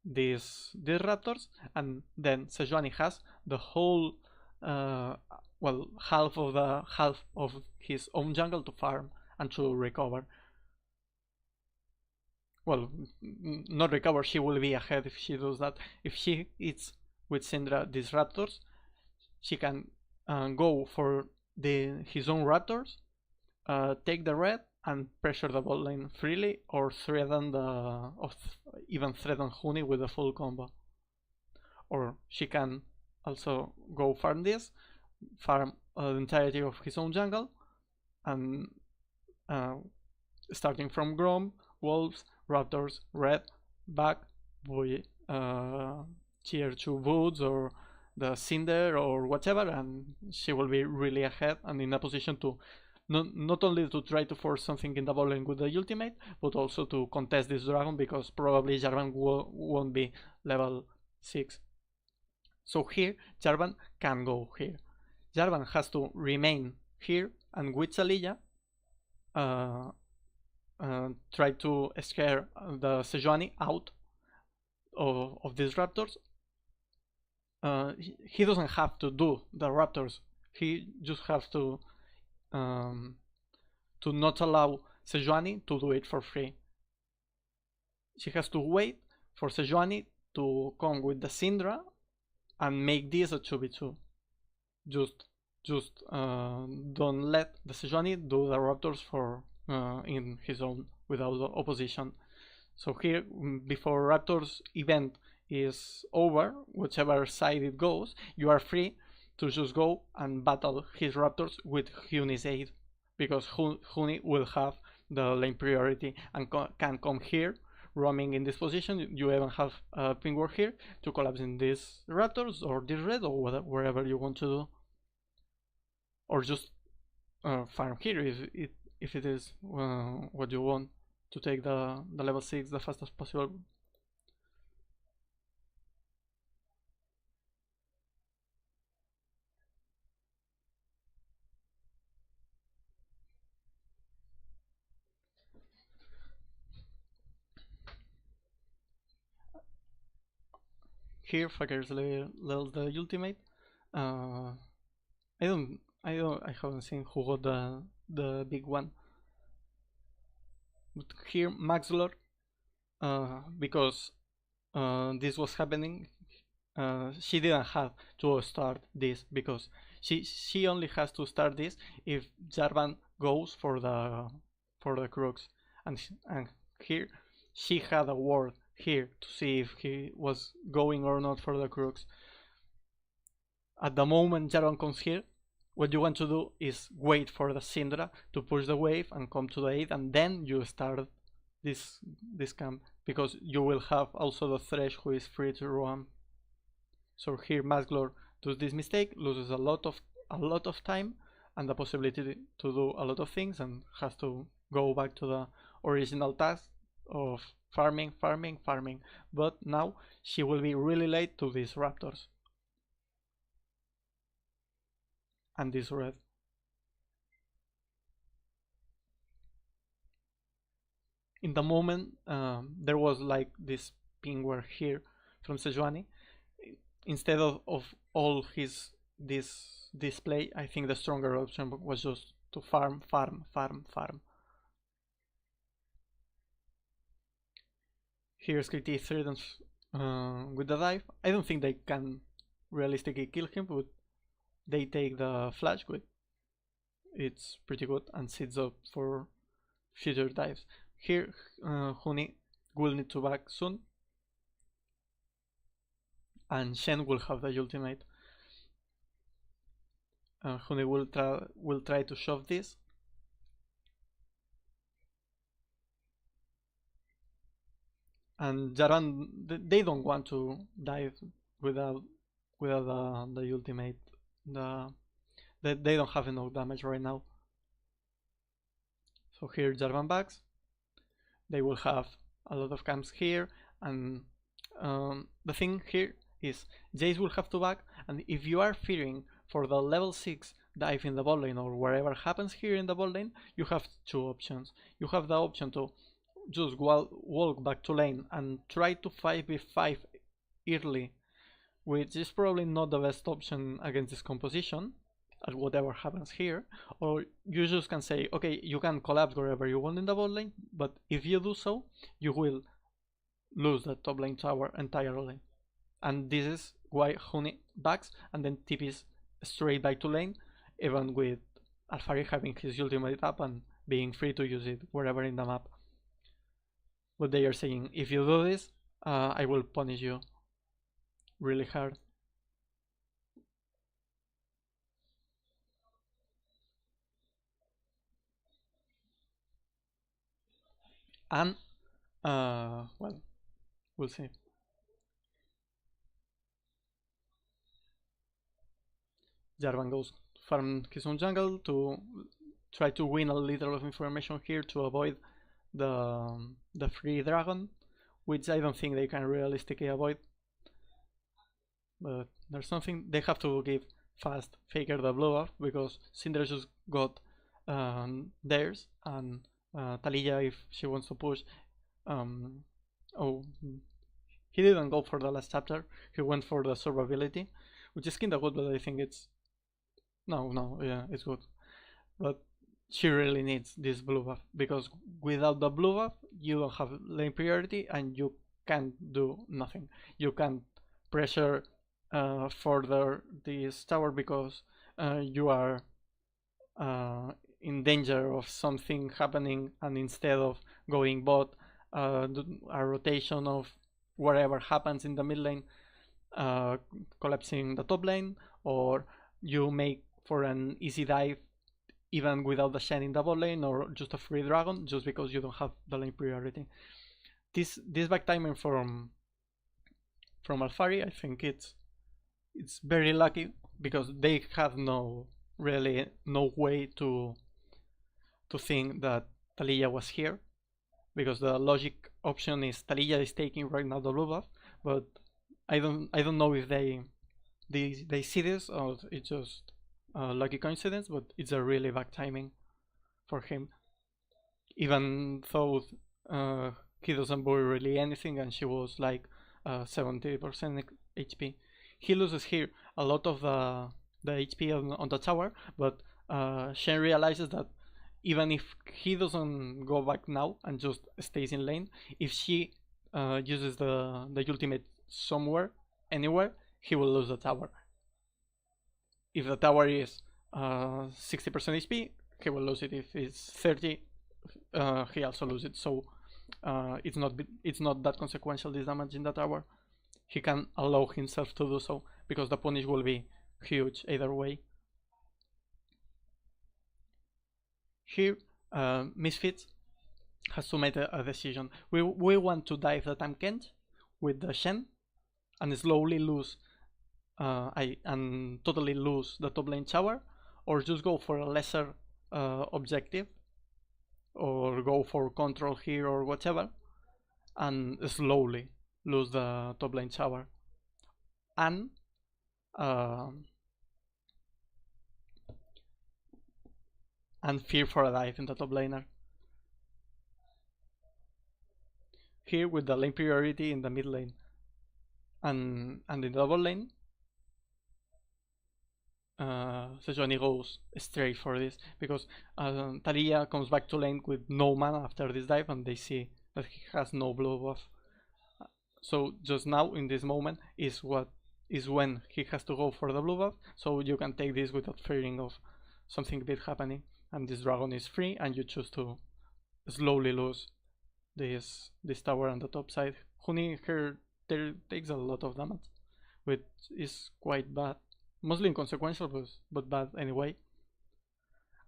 these raptors, and then Sejuani has the whole half of his own jungle to farm and to recover. Well, not recover, she will be ahead if she does that. If she eats with Syndra these raptors, she can go for his own raptors, take the red, and pressure the bot lane freely, or threaten even threaten Huni with a full combo. Or she can also go farm this, farm the entirety of his own jungle, and starting from Grom, Wolves, Raptors, Red, back, boy, tier 2 Woods or the Cinder or whatever, and she will be really ahead and in a position to not only to try to force something in the bot lane with the ultimate, but also to contest this dragon, because probably Jarvan won't be level 6. So here, Jarvan can go here. Jarvan has to remain here and with Salilla try to scare the Sejuani out of these Raptors. He doesn't have to do the Raptors. He just has to not allow Sejuani to do it for free. She has to wait for Sejuani to come with the Syndra and make this a 2v2. Just don't let the Sejuani do the Raptors for in his own without opposition. So here, before Raptors event is over, whichever side it goes, you are free to just go and battle his Raptors with Huni's aid, because Huni will have the lane priority and can come here roaming in this position. You even have a ping ward here to collapse in these Raptors or this red or wherever you want to do, or just farm here if it is what you want, to take the level 6 the fastest possible. Here Fakir's levels the ultimate. I haven't seen who got the big one. But here Maxlor, because this was happening, she didn't have to start this, because she only has to start this if Jarvan goes for the crux, and here she had a ward here to see if he was going or not for the crux. At the moment Jarvan comes here, what you want to do is wait for the Syndra to push the wave and come to the aid, and then you start this camp, because you will have also the Thresh who is free to roam. So here Masglor does this mistake, loses a lot of time and the possibility to do a lot of things, and has to go back to the original task of farming. But now she will be really late to these Raptors and this red. In the moment there was like this ping ward here from Sejuani. Instead of all this display, I think the stronger option was just to farm. Here SKT threatens with the dive. I don't think they can realistically kill him, but they take the flash with. It's pretty good and sets up for future dives. Here Huni will need to back soon, and Shen will have the ultimate. Huni will try to shove this. And Jarvan, they don't want to dive without the ultimate. They don't have enough damage right now. So here Jarvan backs. They will have a lot of camps here, and the thing here is Jace will have to back, and if you are fearing for the level 6 dive in the bot lane or wherever happens here in the bot lane, you have two options. You have the option to just walk back to lane and try to 5v5 early, which is probably not the best option against this composition, at whatever happens here. Or you just can say, okay, you can collapse wherever you want in the bot lane, but if you do so, you will lose the top lane tower entirely. And this is why Huni backs and then TPs straight back to lane, even with Alphari having his ultimate up and being free to use it wherever in the map. But they are saying, if you do this, I will punish you really hard. And, well, we'll see. Jarvan goes farm his own jungle to try to win a little of information here to avoid the free dragon, which I don't think they can realistically avoid. But there's something they have to give fast Faker the blow off because Syndra just got theirs, and Taliyah, if she wants to push, oh, he didn't go for the last chapter. He went for the survivability, which is kinda good, but I think it's yeah, it's good. But she really needs this blue buff because without the blue buff, you don't have lane priority and you can't do nothing. You can't pressure further this tower because you are in danger of something happening, and instead of going bot, a rotation of whatever happens in the mid lane, collapsing the top lane, or you make for an easy dive even without the Shen in the bot lane, or just a free dragon just because you don't have the lane priority. This back timing from Alphari, I think it's very lucky because they have no way to think that Taliyah was here, because the logic option is Taliyah is taking right now the blue buff, but I don't know if they see this or it's just a lucky coincidence, but it's a really bad timing for him. Even though he doesn't buy really anything, and she was like 70% HP. He loses here a lot of the HP on the tower, but Shen realizes that even if he doesn't go back now and just stays in lane, if she uses the ultimate somewhere, anywhere, he will lose the tower. If the tower is 60% HP, he will lose it. If it's 30, he also loses it. So it's not that consequential, this damage in the tower. He can allow himself to do so because the punish will be huge either way. Here, Misfits has to make a decision. We want to dive the Tankent with the Shen and slowly lose and totally lose the top lane tower, or just go for a lesser objective, or go for control here or whatever, and slowly lose the top lane tower and fear for a dive in the top laner. Here with the lane priority in the mid lane and in the double lane, Sejuani goes straight for this because Taliyah comes back to lane with no mana after this dive, and they see that he has no blue buff. So just now in this moment is when he has to go for the blue buff, so you can take this without fearing of something big happening, and this dragon is free and you choose to slowly lose this tower on the top side. Huni here takes a lot of damage, which is quite bad. Mostly inconsequential, but bad anyway.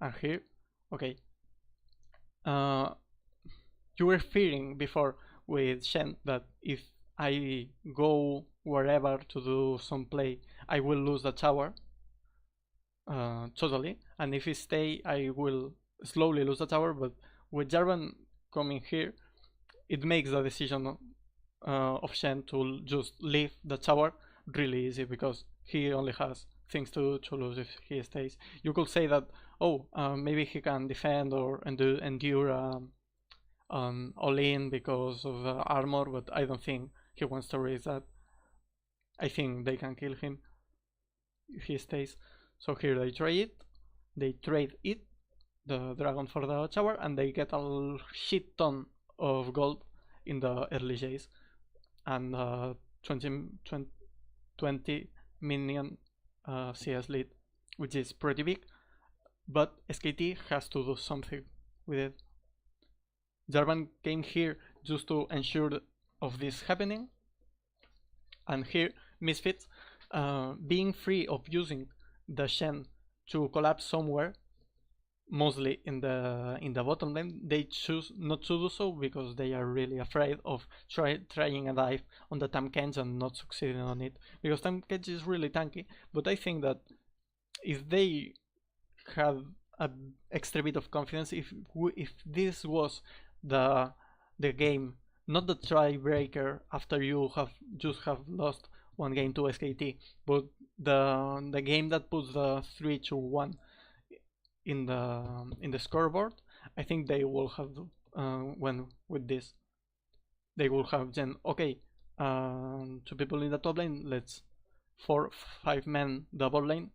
And here, okay. You were fearing before with Shen that if I go wherever to do some play, I will lose the tower. Totally. And if I stay, I will slowly lose the tower. But with Jarvan coming here, it makes the decision of Shen to just leave the tower really easy, because he only has things to lose if he stays. You could say that, oh, maybe he can defend or endure all in because of the armor, but I don't think he wants to raise that. I think they can kill him if he stays. So here they trade it, the dragon for the tower, and they get a shit ton of gold in the early days, and 20 minion CS lead, which is pretty big. But SKT has to do something with it. Jarvan came here just to ensure of this happening, and here Misfits, being free of using the Shen to collapse somewhere, mostly in the bottom lane, they choose not to do so because they are really afraid of trying a dive on the Tankens and not succeeding on it, because Tankens is really tanky. But I think that if they have a extra bit of confidence, if this was the game, not the tiebreaker after you have just have lost one game to SKT, but the game that puts the 3-1 in the scoreboard, I think they will have when with this they will have then okay, two people in the top lane, let's 4-5 men double lane.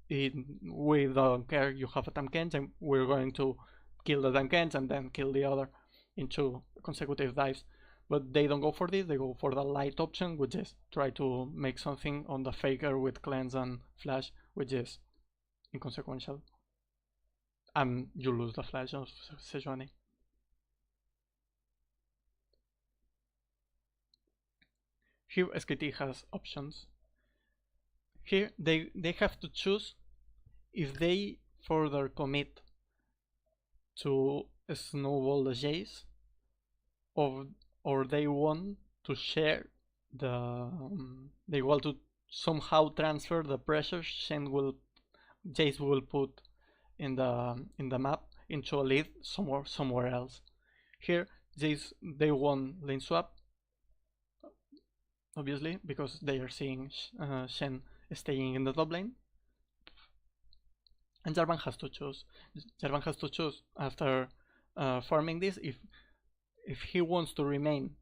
We don't care you have a Tankens, and we're going to kill the Tankens and then kill the other in 2 consecutive dives. But they don't go for this, they go for the light option, which is try to make something on the Faker with Cleanse and Flash, which is inconsequential. And you lose the Flash of Sejuani. Here SKT has options. Here they have to choose if they further commit to snowball the Jace, or they want to share the they want to somehow transfer the pressure Jace will put in the map into a lead somewhere else. Here Jace, they want lane swap, obviously, because they are seeing Shen staying in the top lane. And Jarvan has to choose. Jarvan has to choose after farming this if he wants to remain,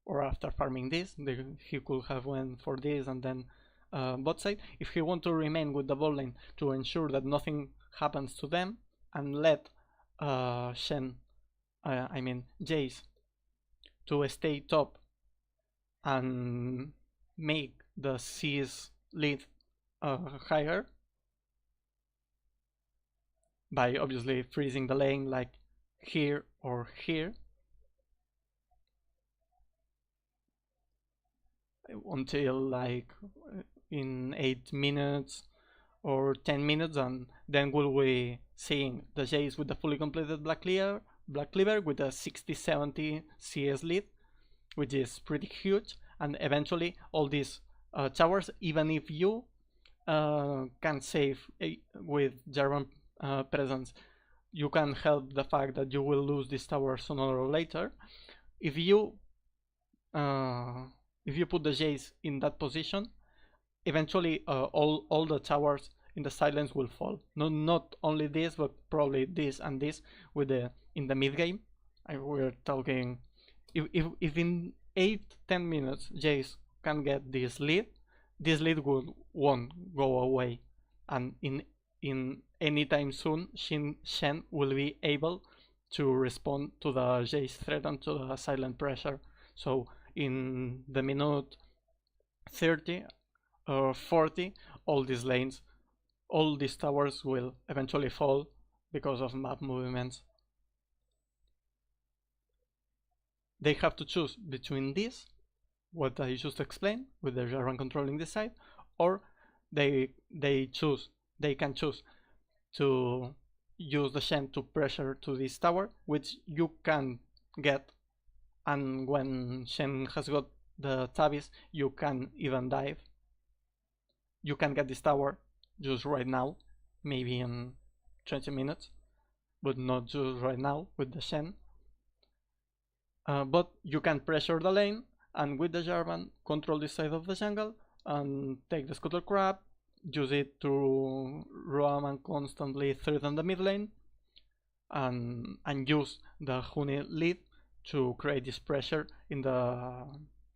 or after farming this, he could have went for this and then bot side. If he wants to remain with the bot lane to ensure that nothing happens to them and let Jace to stay top and make the CS lead higher by obviously freezing the lane like here or here until like in 8 minutes or 10 minutes, and then we'll be seeing the Jace with the fully completed Black Cleaver with a 60-70 CS lead, which is pretty huge. And eventually all these towers, even if you can save with Jarvan presence, you can help the fact that you will lose these towers sooner or later. If you put the Jace in that position, eventually all the towers in the silence will fall. Not only this, but probably this and this with in the mid game. We're talking if in 8-10 minutes Jace can get this lead won't go away, and in anytime soon Shen will be able to respond to the Jace threat and to the silent pressure. So in the minute 30 or 40, all these lanes, all these towers will eventually fall because of map movements. They have to choose between this, what I just explained, with the Jarvan controlling this side, or they can choose to use the Shen to pressure to this tower, which you can get, and when Shen has got the tabis, you can even dive. You can get this tower just right now, maybe in 20 minutes, but not just right now with the Shen. But you can pressure the lane, and with the Jarvan, control this side of the jungle, and take the Scuttle Crab, use it to roam and constantly threaten the mid lane, and use the Honey lead to create this pressure in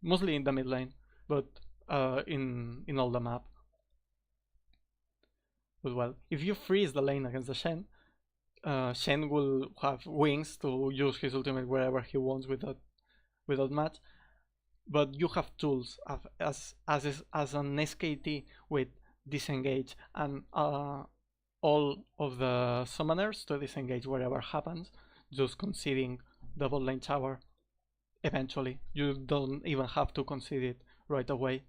mostly in the mid lane, but in all the map. But well, if you freeze the lane against the Shen, Shen will have wings to use his ultimate wherever he wants without match. But you have tools as an SKT with disengage and all of the summoners to disengage whatever happens, just conceding the bot lane tower eventually. You don't even have to concede it right away.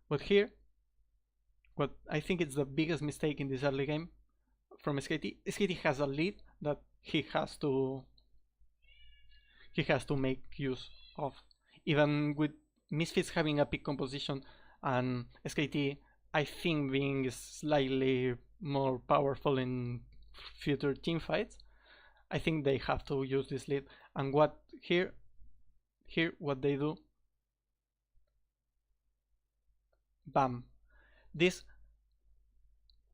But here, what I think is the biggest mistake in this early game from SKT, SKT has a lead that he has to make use of. Even with Misfits having a pick composition and SKT, I think, being slightly more powerful in future team fights, I think they have to use this lead. And what here what they do, bam. This,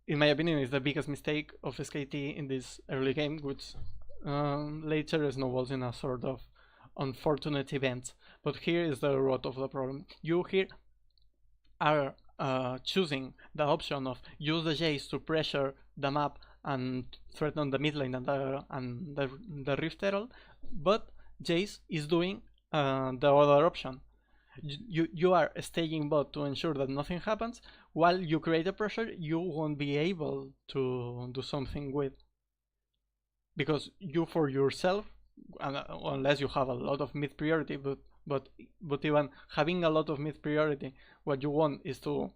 in my opinion, is the biggest mistake of SKT in this early game, which later snowballs in a sort of unfortunate event. But here is the root of the problem. You here are choosing the option of use the Jace to pressure the map and threaten the mid lane and the Rift Herald, but Jace is doing the other option. You are staying bot to ensure that nothing happens, while you create a pressure you won't be able to do something with, because you for yourself, unless you have a lot of mid priority, but even having a lot of mid priority, what you want is to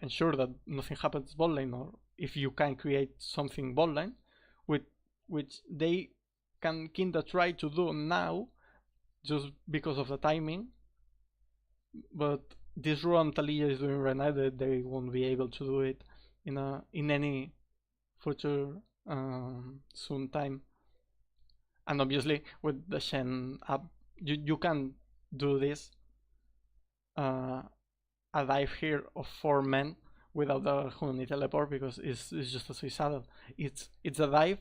ensure that nothing happens bot lane, or if you can create something bot lane, which they can kinda try to do now just because of the timing. But this run Talia is doing right now, that they won't be able to do it in any future soon time. And obviously with the Shen up, you can do this a dive here of 4 men without the Huni teleport, because it's just a suicidal. It's a dive.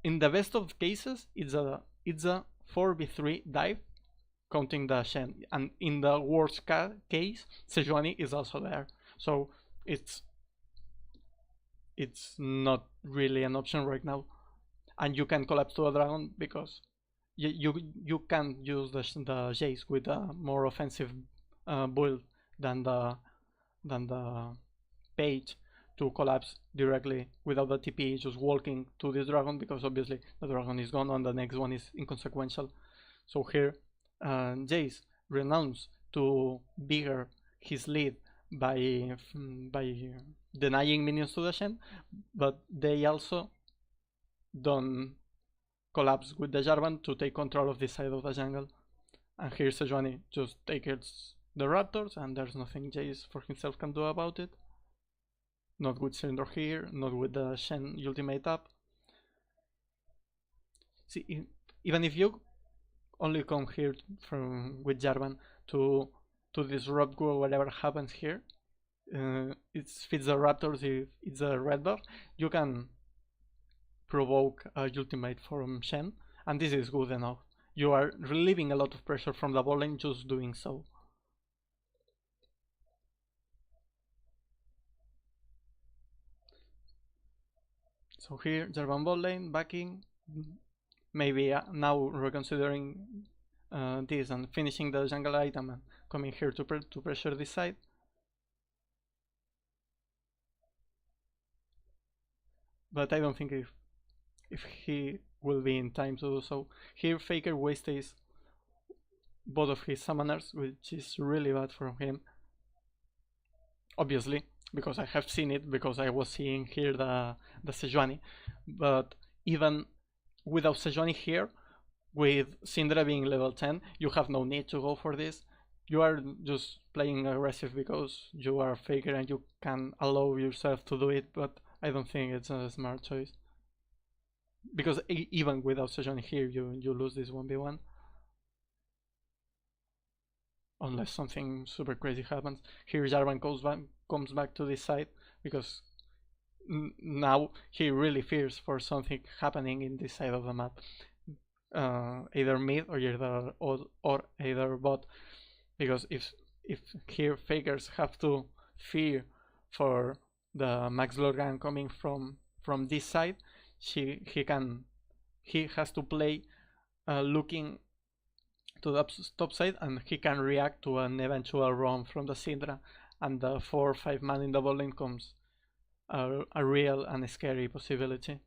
In the best of cases, it's a 4v3 dive, counting the Shen, and in the worst case, Sejuani is also there. So it's not really an option right now. And you can collapse to a dragon because you can use the Jace with a more offensive build than the page to collapse directly without the TP, just walking to this dragon, because obviously the dragon is gone and the next one is inconsequential. So here Jace renounced to bigger his lead by denying minions to the Shen, but they also don't collapse with the Jarvan to take control of this side of the jungle. And here Sejuani just takes the Raptors, and there's nothing Jace for himself can do about it. Not with Syndra here, not with the Shen ultimate up. See, even if you only come here with Jarvan to disrupt whatever happens here, it fits the Raptors. If it's a red buff, you can provoke a ultimate from Shen, and this is good enough. You are relieving a lot of pressure from the bot lane just doing so. So here, Jarvan bot lane, backing, maybe now reconsidering this and finishing the jungle item and coming here to pressure this side. But I don't think if he will be in time to do so. Here Faker wastes both of his summoners, which is really bad for him. Obviously, because I have seen it, because I was seeing here the Sejuani. But even without Sejuani here, with Syndra being level 10, you have no need to go for this. You are just playing aggressive because you are Faker and you can allow yourself to do it, but I don't think it's a smart choice. Because even without Sejuani here, you lose this 1v1. Unless something super crazy happens. Here Jarvan comes back to this side, because now he really fears for something happening in this side of the map. Either mid or either bot. Because if here Fakers have to fear for the Max Lorgan coming from this side, he has to play looking to the top side, and he can react to an eventual roam from the Syndra, and the 4 or 5 man in the bot lane comes a real and scary possibility.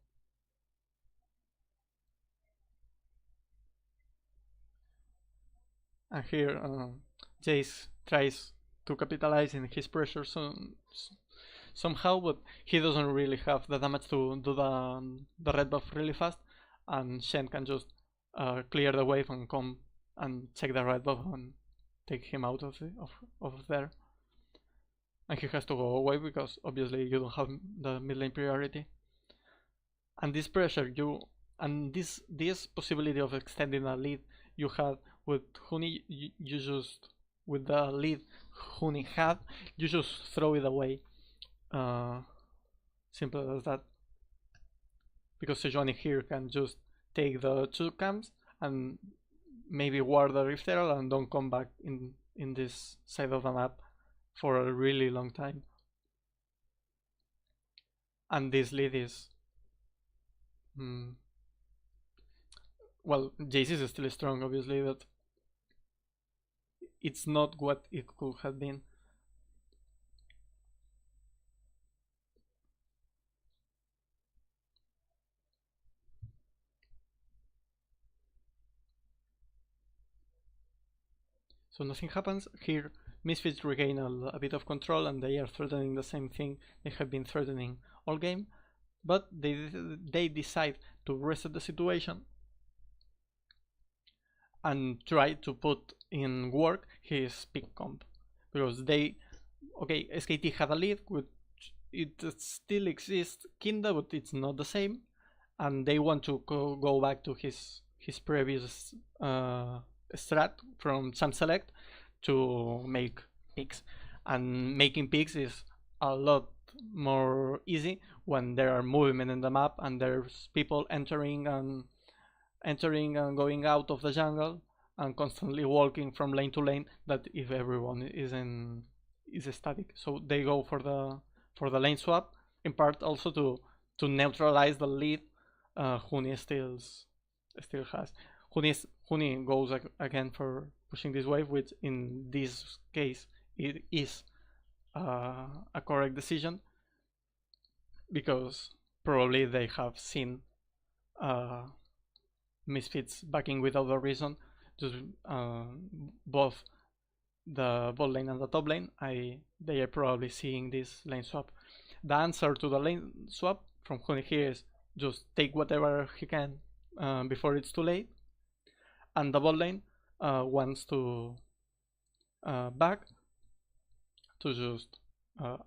And here Jace tries to capitalize in his pressure somehow, but he doesn't really have the damage to do the red buff really fast, and Shen can just clear the wave and come and check the red buff and take him out of there. And he has to go away because obviously you don't have the mid lane priority. And this pressure and this possibility of extending a lead you had with Huni, you just with the lead Huni had, you just throw it away. Simple as that. Because Sejuani here can just take the 2 camps and maybe ward the Rift Herald and don't come back in this side of the map for a really long time. And this lead is well, Jace is still strong, obviously, but it's not what it could have been. So nothing happens. Here, Misfits regain a bit of control and they are threatening the same thing they have been threatening all game. But they decide to reset the situation and try to put in work his pick comp. Because SKT had a lead, which it still exists kinda, but it's not the same. And they want to go back to his previous strat from Champ Select to make picks. And making picks is a lot more easy when there are movement in the map and there's people entering and going out of the jungle and constantly walking from lane to lane, that if everyone is static. So they go for the lane swap, in part also to neutralize the lead Huni still has. Huni goes again for pushing this wave, which in this case it is a correct decision, because probably they have seen Misfits backing without a reason, just both the bot lane and the top lane. They are probably seeing this lane swap. The answer to the lane swap from Huni here is just take whatever he can before it's too late, and the bot lane wants to back to just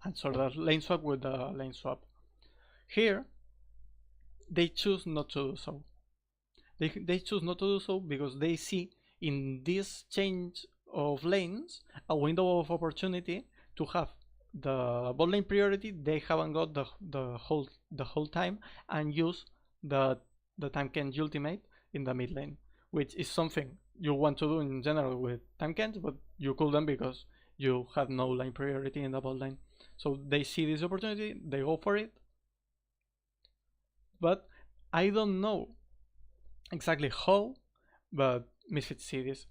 answer the lane swap with the lane swap. Here they choose not to do so. They choose not to do so because they see in this change of lanes a window of opportunity to have the bot lane priority they haven't got the whole time, and use the Tankens ultimate in the mid lane, which is something you want to do in general with Tankens, but you couldn't because you had no lane priority in the bot lane. So they see this opportunity, they go for it. But I don't know exactly how, but Misfits see this.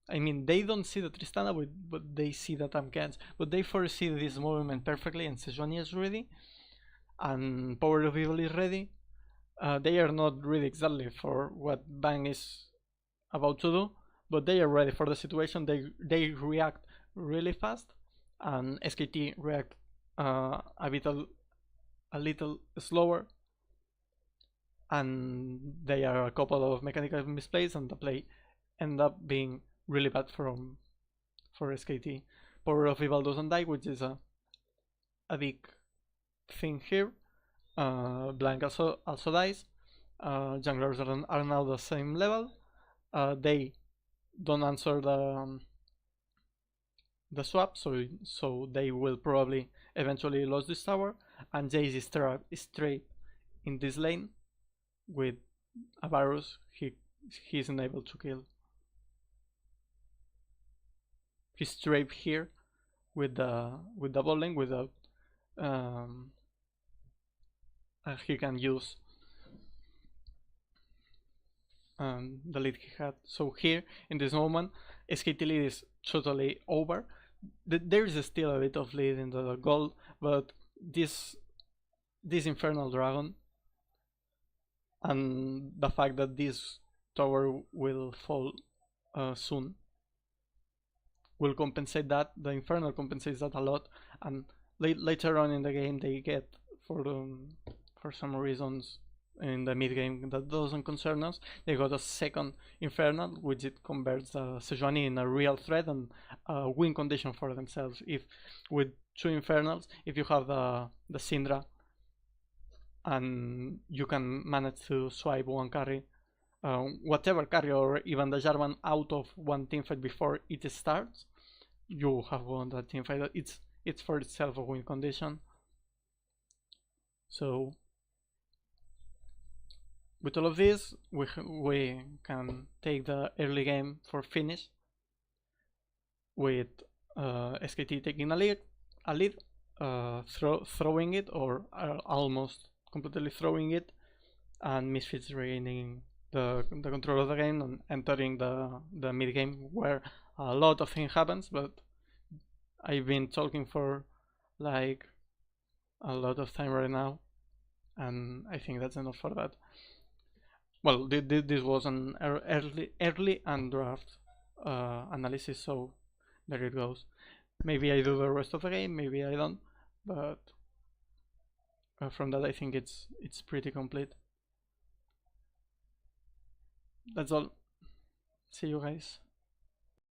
I mean, they don't see the Tristana, but they see the Tankens. But they foresee this movement perfectly, and Sejuani is ready, and Power of Evil is ready. They are not ready exactly for what Bang is about to do, but they are ready for the situation. They react really fast, and SKT react a little slower, and they are a couple of mechanical misplays, and the play end up being really bad for SKT. Power of Evil doesn't die, which is a big thing here. Blank also dies. Junglers are now the same level. They don't answer the swap, so they will probably eventually lose this tower, and Jace is straight in this lane with a Varus he isn't able to kill. He's straight here with the bot lane without he can use the lead he had. So here in this moment SKT lead is totally over. There is still a bit of lead in the gold, but this this Infernal Dragon and the fact that this tower will fall soon will compensate that. The Infernal compensates that a lot, and later on in the game they get, for some reasons in the mid game that doesn't concern us, they got a second Infernal, which it converts Sejuani in a real threat and a win condition for themselves. If with two Infernals, if you have the Syndra and you can manage to swipe one carry, whatever carry, or even the Jarvan out of one teamfight before it starts, you have won that teamfight. It's for itself a win condition. So with all of this, we can take the early game for finish with SKT taking a lead, throwing it, or almost completely throwing it, and Misfits regaining the control of the game and entering the mid game, where a lot of things happens. But I've been talking for like a lot of time right now, and I think that's enough for that. Well, this was an early and draft analysis, so there it goes. Maybe I do the rest of the game, maybe I don't, but from that I think it's pretty complete. That's all. See you guys.